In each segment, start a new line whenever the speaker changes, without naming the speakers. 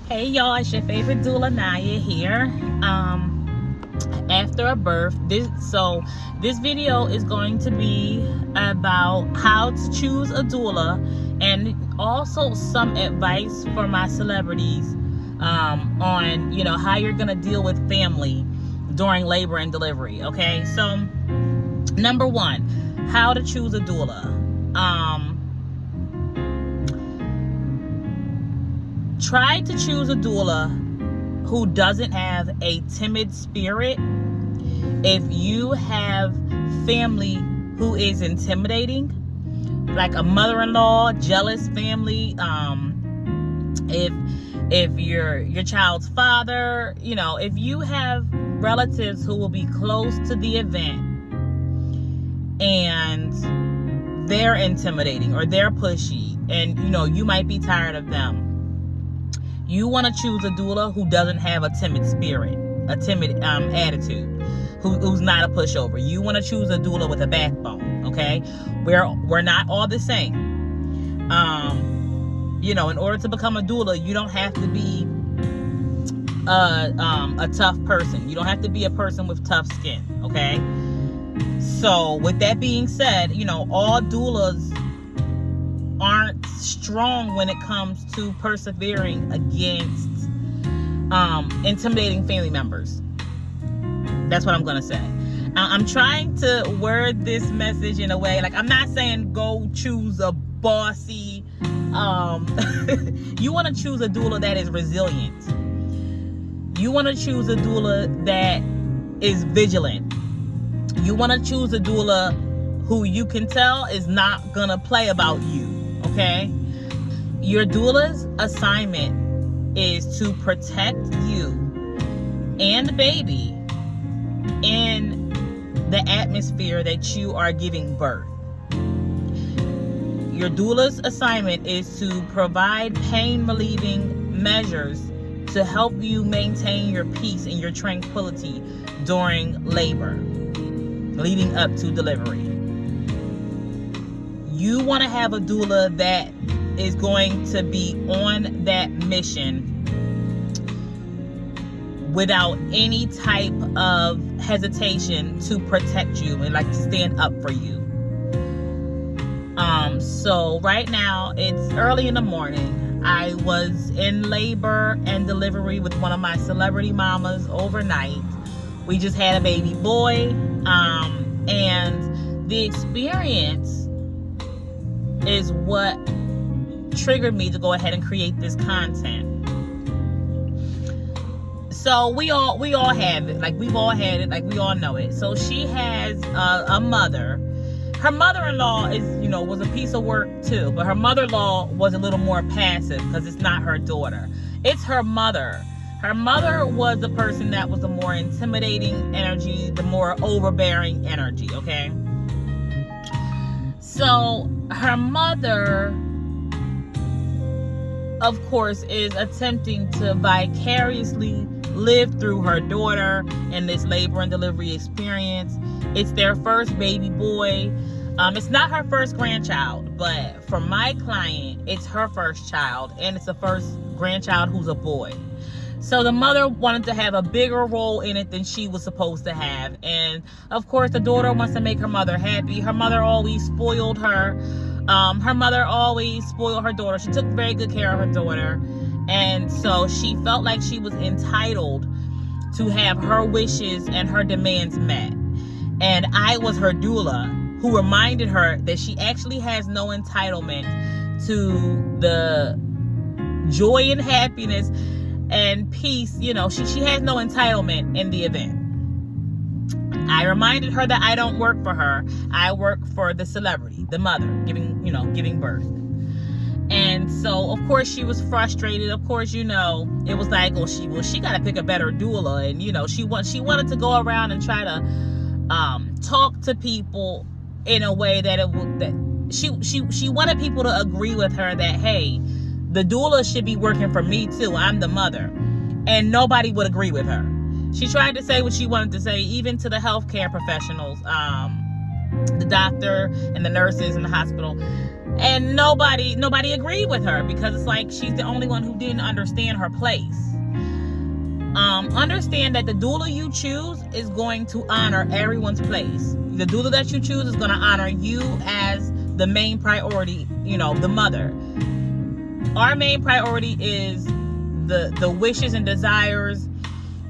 Hey y'all, it's your favorite doula Naya here. After a birth, this video is going to be about how to choose a doula and also some advice for my celebrities on how you're gonna deal with family during labor and delivery. Okay, so number one, how to choose a doula. Try to choose a doula who doesn't have a timid spirit. If you have family who is intimidating, like a mother-in-law, jealous family, if your child's father, if you have relatives who will be close to the event and they're intimidating or they're pushy and you might be tired of them, you want to choose a doula who doesn't have a timid spirit, a timid attitude, who's not a pushover. You want to choose a doula with a backbone, okay? We're not all the same. In order to become a doula, you don't have to be a tough person. You don't have to be a person with tough skin, okay? So with that being said, all doulas aren't strong when it comes to persevering against intimidating family members. That's what I'm gonna say. I'm trying to word this message in a way, like, I'm not saying go choose a bossy you want to choose a doula that is resilient. You want to choose a doula that is vigilant. You want to choose a doula who you can tell is not gonna play about you. Okay? Your doula's assignment is to protect you and the baby in the atmosphere that you are giving birth. Your doula's assignment is to provide pain-relieving measures to help you maintain your peace and your tranquility during labor, leading up to delivery. You want to have a doula that is going to be on that mission without any type of hesitation to protect you and to stand up for you. So right now it's early in the morning. I was in labor and delivery with one of my celebrity mamas overnight. We just had a baby boy, and the experience is what triggered me to go ahead and create this content. So we all have it. We've all had it. We all know it. So she has a mother. Her mother-in-law was a piece of work too, but her mother-in-law was a little more passive because it's not her daughter. It's her mother. Her mother was the person that was the more intimidating energy, the more overbearing energy, okay? So her mother, of course, is attempting to vicariously live through her daughter in this labor and delivery experience. It's their first baby boy. It's not her first grandchild, but for my client, it's her first child, and it's the first grandchild who's a boy. So the mother wanted to have a bigger role in it than she was supposed to have. And of course, the daughter wants to make her mother happy. Her mother always spoiled her. Her mother always spoiled her daughter. She took very good care of her daughter. And so she felt like she was entitled to have her wishes and her demands met. And I was her doula who reminded her that she actually has no entitlement to the joy and happiness and peace. She has no entitlement in the event. I reminded her that I don't work for her. I work for the celebrity, the mother, giving birth. And so, of course, she was frustrated. Of course, it was like, she got to pick a better doula. And, she wanted to go around and try to talk to people in a way that she wanted people to agree with her that, hey, the doula should be working for me too. I'm the mother. And nobody would agree with her. She tried to say what she wanted to say, even to the healthcare professionals, the doctor and the nurses in the hospital. And nobody agreed with her, because it's like she's the only one who didn't understand her place. Understand that the doula you choose is going to honor everyone's place. The doula that you choose is going to honor you as the main priority, the mother. Our main priority is the wishes and desires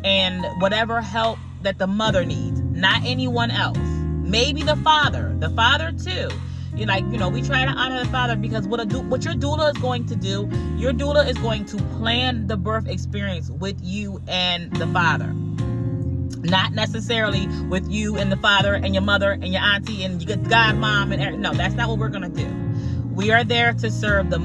and whatever help that the mother needs, not anyone else. Maybe the father too. We try to honor the father, because what your doula is going to do, your doula is going to plan the birth experience with you and the father. Not necessarily with you and the father and your mother and your auntie and your godmom and no, that's not what we're gonna do. We are there to serve the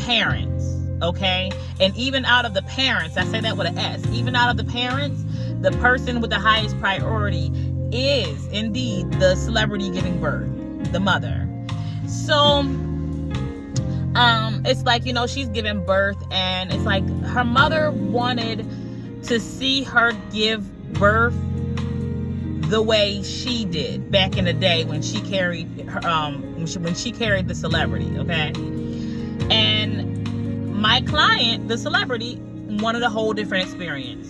parents, okay? And even out of the parents, I say that with an S, even out of the parents, the person with the highest priority is indeed the celebrity giving birth, the mother. So it's like, she's giving birth, and it's like her mother wanted to see her give birth the way she did back in the day when she carried her, when she carried the celebrity, okay? And my client, the celebrity, wanted a whole different experience.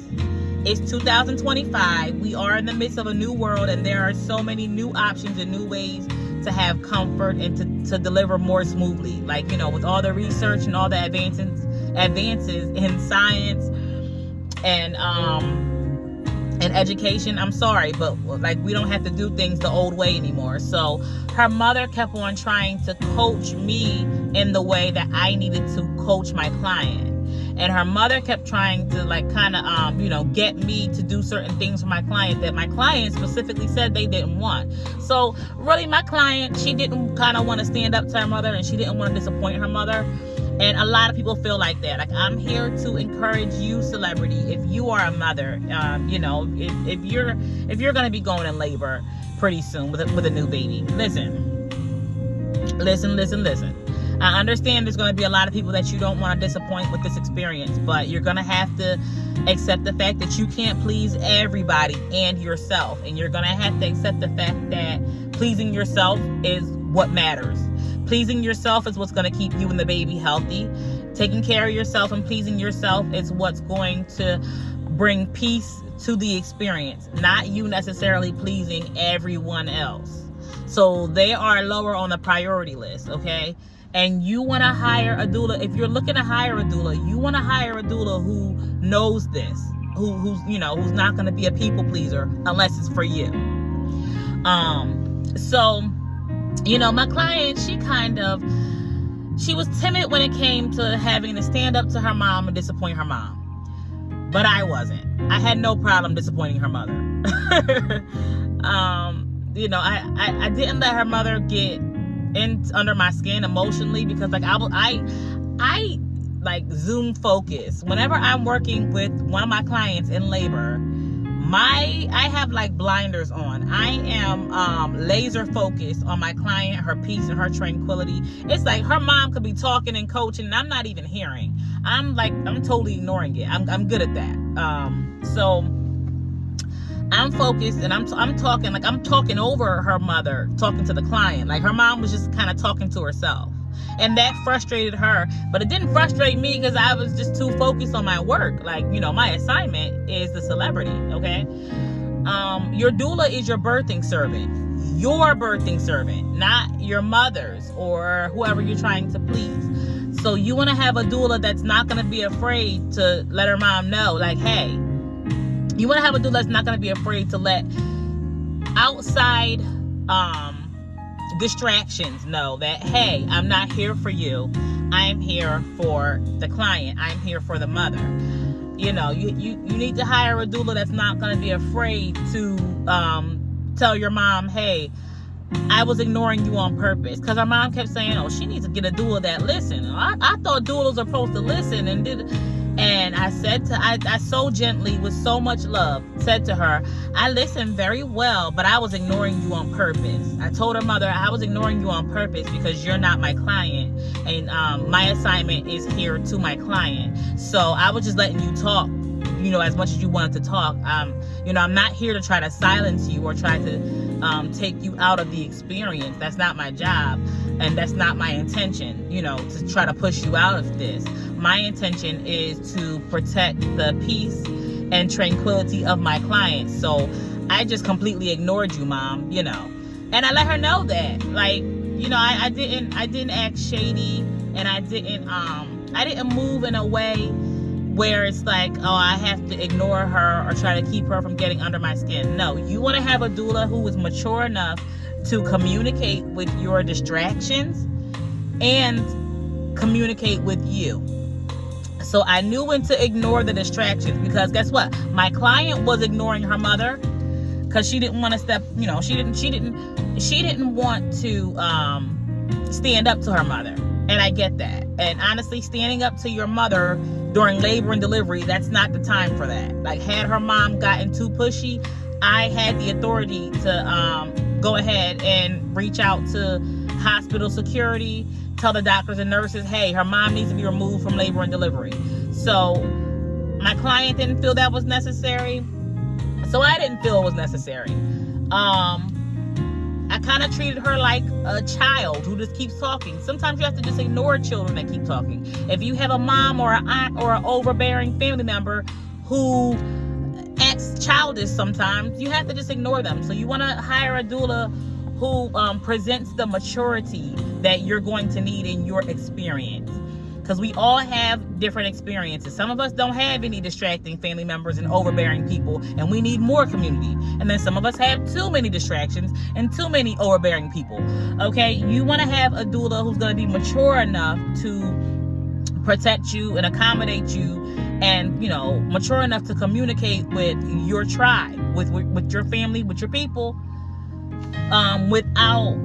It's 2025. We are in the midst of a new world, and there are so many new options and new ways to have comfort and to deliver more smoothly. Like, with all the research and all the advances in science and education, I'm sorry, but like, we don't have to do things the old way anymore. So her mother kept on trying to coach me in the way that I needed to coach my client. And her mother kept trying to get me to do certain things for my client that my client specifically said they didn't want. So really, my client, she didn't kind of want to stand up to her mother, and she didn't want to disappoint her mother. And a lot of people feel like that. Like, I'm here to encourage you, celebrity. If you are a mother, if you're going to be going in labor pretty soon with a new baby, listen. I understand there's going to be a lot of people that you don't want to disappoint with this experience, but you're going to have to accept the fact that you can't please everybody and yourself. And you're going to have to accept the fact that pleasing yourself is what matters. Pleasing yourself is what's going to keep you and the baby healthy. Taking care of yourself and pleasing yourself is what's going to bring peace to the experience, not you necessarily pleasing everyone else. So they are lower on the priority list, okay? And you want to hire a doula. If you're looking to hire a doula, you want to hire a doula who knows this, who's not going to be a people pleaser unless it's for you. So my client, she was timid when it came to having to stand up to her mom and disappoint her mom. But I wasn't. I had no problem disappointing her mother. I didn't let her mother get under my skin emotionally, because I zoom focus. Whenever I'm working with one of my clients in labor, I have blinders on. I am laser focused on my client, her peace and her tranquility. It's like her mom could be talking and coaching, and I'm not even hearing. I'm totally ignoring it. I'm good at that. So I'm focused, and I'm talking over her mother, talking to the client. Like, her mom was just kind of talking to herself. And that frustrated her, but it didn't frustrate me, because I was just too focused on my work. My assignment is the celebrity, okay? Your doula is your birthing servant, not your mother's or whoever you're trying to please. So you want to have a doula that's not going to be afraid to let her mom know, hey, you want to have a doula that's not going to be afraid to let outside distractions know that, hey, I'm not here for you. I'm here for the client. I'm here for the mother. You need to hire a doula that's not going to be afraid to tell your mom, hey, I was ignoring you on purpose. Because her mom kept saying, oh, she needs to get a doula that listens. I thought doulas are supposed to listen and did. And I said I so gently, with so much love, said to her, I listened very well, but I was ignoring you on purpose. I told her mother, I was ignoring you on purpose because you're not my client. And my assignment is here to my client. So I was just letting you talk, as much as you wanted to talk. I'm not here to try to silence you or try to take you out of the experience. That's not my job. And that's not my intention, to try to push you out of this. My intention is to protect the peace and tranquility of my clients. So I just completely ignored you, Mom, and I let her know that, I didn't act shady, and I didn't move in a way where it's like, oh, I have to ignore her or try to keep her from getting under my skin. No, you want to have a doula who is mature enough to communicate with your distractions and communicate with you. So I knew when to ignore the distractions, because guess what? My client was ignoring her mother because she didn't want to step, she didn't want to stand up to her mother. And I get that. And honestly, standing up to your mother during labor and delivery, that's not the time for that. Like, had her mom gotten too pushy, I had the authority to go ahead and reach out to hospital security, tell the doctors and nurses, hey, her mom needs to be removed from labor and delivery. So my client didn't feel that was necessary. So I didn't feel it was necessary. I kind of treated her like a child who just keeps talking. Sometimes you have to just ignore children that keep talking. If you have a mom or an aunt or an overbearing family member who acts childish sometimes, you have to just ignore them. So you want to hire a doula who presents the maturity that you're going to need in your experience. Because we all have different experiences. Some of us don't have any distracting family members and overbearing people, and we need more community. And then some of us have too many distractions and too many overbearing people. Okay, you want to have a doula who's going to be mature enough to protect you and accommodate you, and mature enough to communicate with your tribe, with your family, with your people, without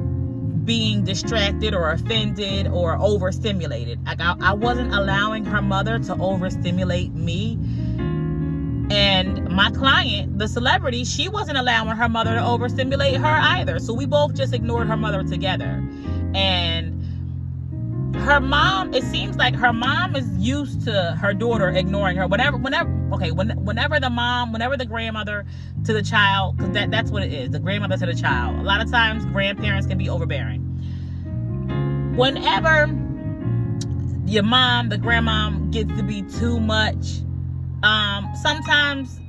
being distracted or offended or overstimulated. I wasn't allowing her mother to overstimulate me, and my client, the celebrity, she wasn't allowing her mother to overstimulate her either. So we both just ignored her mother together. And her mom, it seems like her mom is used to her daughter ignoring her. Whenever the grandmother to the child, because that's what it is, the grandmother to the child. A lot of times grandparents can be overbearing. Whenever your mom, the grandmom, gets to be too much, sometimes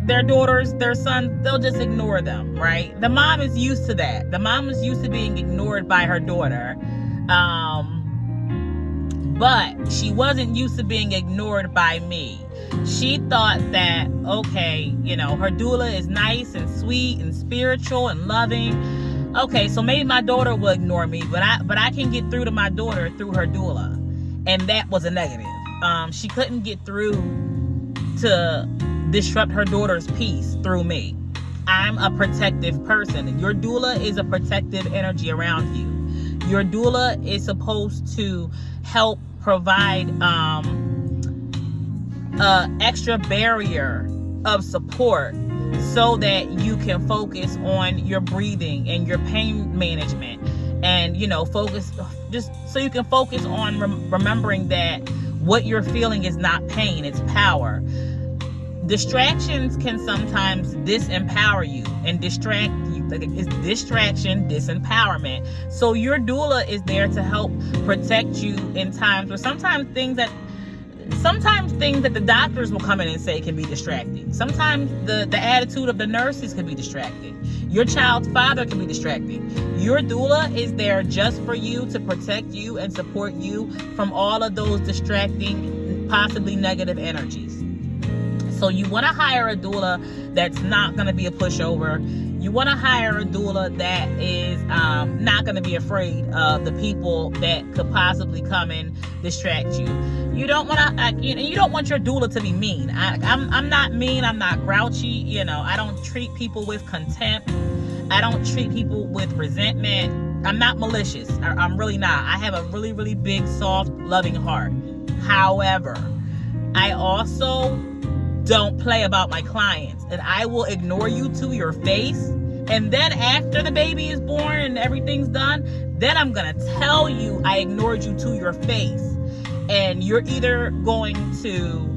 their daughters, their sons, they'll just ignore them, right? The mom is used to that. The mom is used to being ignored by her daughter. But she wasn't used to being ignored by me. She thought that, okay, her doula is nice and sweet and spiritual and loving. Okay, so maybe my daughter will ignore me, but I can get through to my daughter through her doula. And that was a negative. She couldn't get through to disrupt her daughter's peace through me. I'm a protective person. Your doula is a protective energy around you. Your doula is supposed to help provide extra barrier of support so that you can focus on your breathing and your pain management, and focus, just so you can focus on remembering that what you're feeling is not pain, it's power. Distractions can sometimes disempower you and distract you. It's distraction, disempowerment. So your doula is there to help protect you in times where sometimes things that the doctors will come in and say can be distracting. Sometimes the attitude of the nurses can be distracting. Your child's father can be distracting. Your doula is there just for you, to protect you and support you from all of those distracting, possibly negative energies. So you want to hire a doula that's not going to be a pushover. You want to hire a doula that is not going to be afraid of the people that could possibly come and distract you. You don't want to, you don't want your doula to be mean. I'm not mean. I'm not grouchy. I don't treat people with contempt. I don't treat people with resentment. I'm not malicious. I'm really not. I have a really, really big, soft, loving heart. However, I also don't play about my clients, and I will ignore you to your face. And then after the baby is born and everything's done, then I'm gonna tell you I ignored you to your face, and you're either going to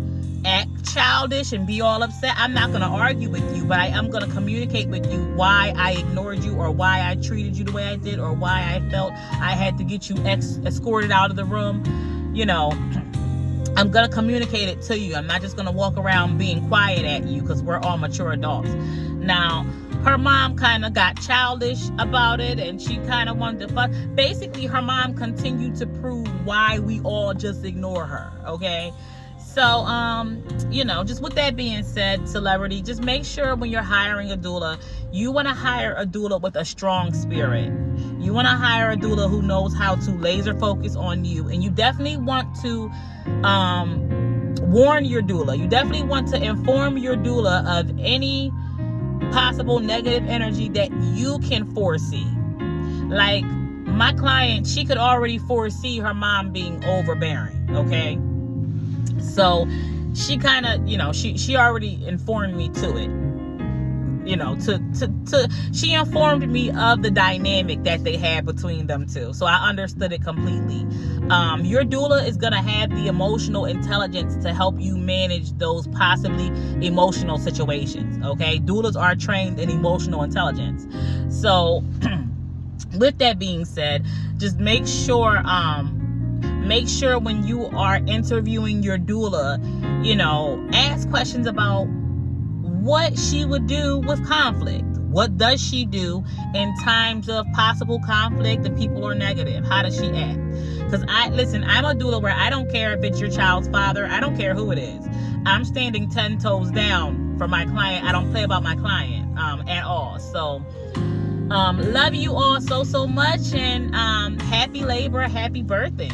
act childish and be all upset, I'm not going to argue with you, but I am going to communicate with you why I ignored you, or why I treated you the way I did, or why I felt I had to get you escorted out of the room. You know, I'm going to communicate it to you. I'm not just going to walk around being quiet at you, because we're all mature adults. Now, her mom kind of got childish about it, and she kind of wanted to fuck. Basically, her mom continued to prove why we all just ignore her, okay? So, you know, just with that being said, celebrity, just make sure when you're hiring a doula, you want to hire a doula with a strong spirit. You want to hire a doula who knows how to laser focus on you, and you definitely want to warn your doula. You definitely want to inform your doula of any possible negative energy that you can foresee. Like my client, she could already foresee her mom being overbearing, okay? So she kind of, you know, she already informed me to it. You know, she informed me of the dynamic that they had between them two. So I understood it completely. Your doula is going to have the emotional intelligence to help you manage those possibly emotional situations. Okay. Doulas are trained in emotional intelligence. So with that being said, just make sure when you are interviewing your doula, you know, ask questions about what she would do with conflict. What does she do in times of possible conflict and people are negative? How does she act? Because I'm a doula where I don't care if it's your child's father. I don't care who it is. I'm standing 10 toes down for my client. I don't play about my client at all. So love you all so much, and happy labor, happy birthing.